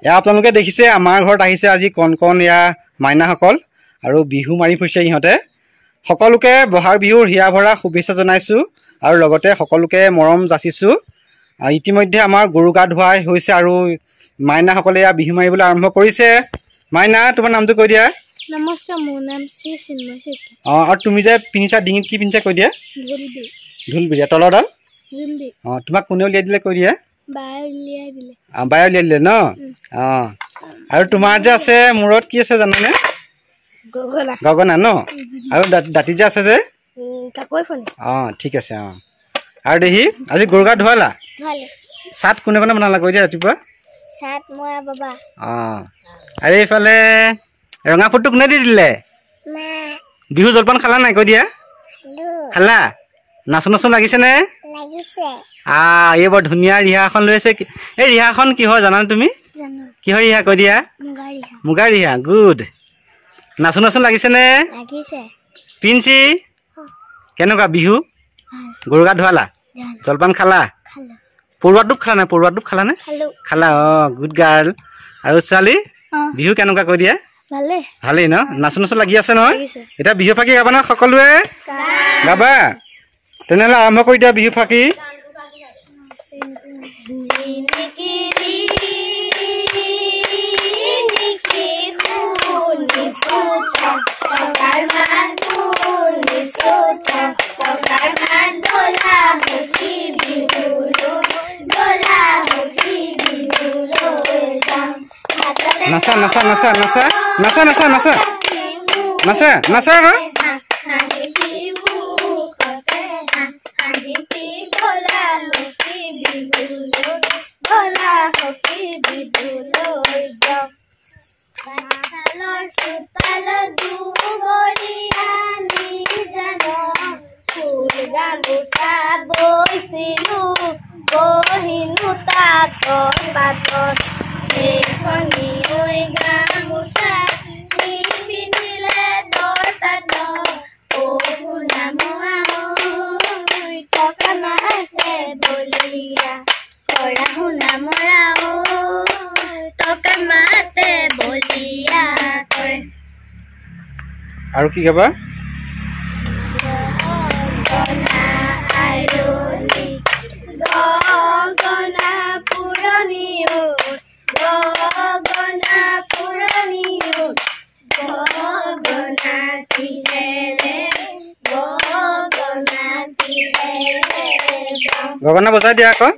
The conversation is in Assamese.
এয়া আপোনালোকে দেখিছে আমাৰ ঘৰত আহিছে আজি কণ এয়া মাইনাসকল আৰু বিহু মাৰি ফুৰিছে ইহঁতে সকলোকে বহাগ বিহুৰ হিয়া ভৰা শুভেচ্ছা জনাইছোঁ আৰু লগতে সকলোকে মৰম যাচিছোঁ ইতিমধ্যে আমাৰ গৰু গা ধুৱাই হৈছে আৰু মাইনাসকলে এয়া বিহু মাৰিবলৈ আৰম্ভ কৰিছে মাইনা তোমাৰ নামটো কৈ দিয়া নমস্কাৰ মোৰ নাম শ্ৰী চিন্ময় চেত্ৰী আৰু তুমি যে পিন্ধিছা ডিঙিত কি পিন্ধিছা কৈ দিয়া ঢোলবিৰিয়া তলৰডাল তোমাক কোনে উলিয়াই দিলে কৈ দিয়া বায়ে উলিয়াই দিলে ন আৰু তোমাৰ যে আছে মূৰত কি আছে জানানে গগনা ন আৰু দাঁতি যে আছে যে ঠিক আছে আৰু দেহি আজি গৰু গা ধুৱালা চাট কোনে বনালা কৈ দিয়া ৰাতিপুৱা আৰু এইফালে ৰঙা ফুটটো কোনে দি দিলে বিহু জলপান খালা নাই কৈ দিয়া খালা নাচো নাচো লাগিছেনে এই বৰ ধুনীয়া ৰিহাখন লৈ আছে এই ৰিহাখন কিহৰ জানানে তুমি কিহৰ ৰিহা কৈ দিয়া মুগা ৰিহা গুড নাচো নাচো লাগিছেনে পিঞ্চি কেনেকুৱা বিহু গৰু গা ধুৱালা জলপান খালা পৰুৱা টোপ খালা নাই পৰুৱা টোপ খালা নে খালা গুড গাৰ্ল আৰু ছোৱালী বিহু কেনেকুৱা কৈ দিয়া ভালেই ন নাচো নাচো লাগি আছে নহয় এতিয়া বিহু ফাকি গাবা না সকলোৱে গাবা তেনেহ'লে আৰম্ভ কৰি দিয়া বিহু ফাকি নাচা নাচা নাচা নাচা নাচা নাচা নাচা নাচা নাচা আৰু কি গাবা গগনা বজাই দিয়া আকৌ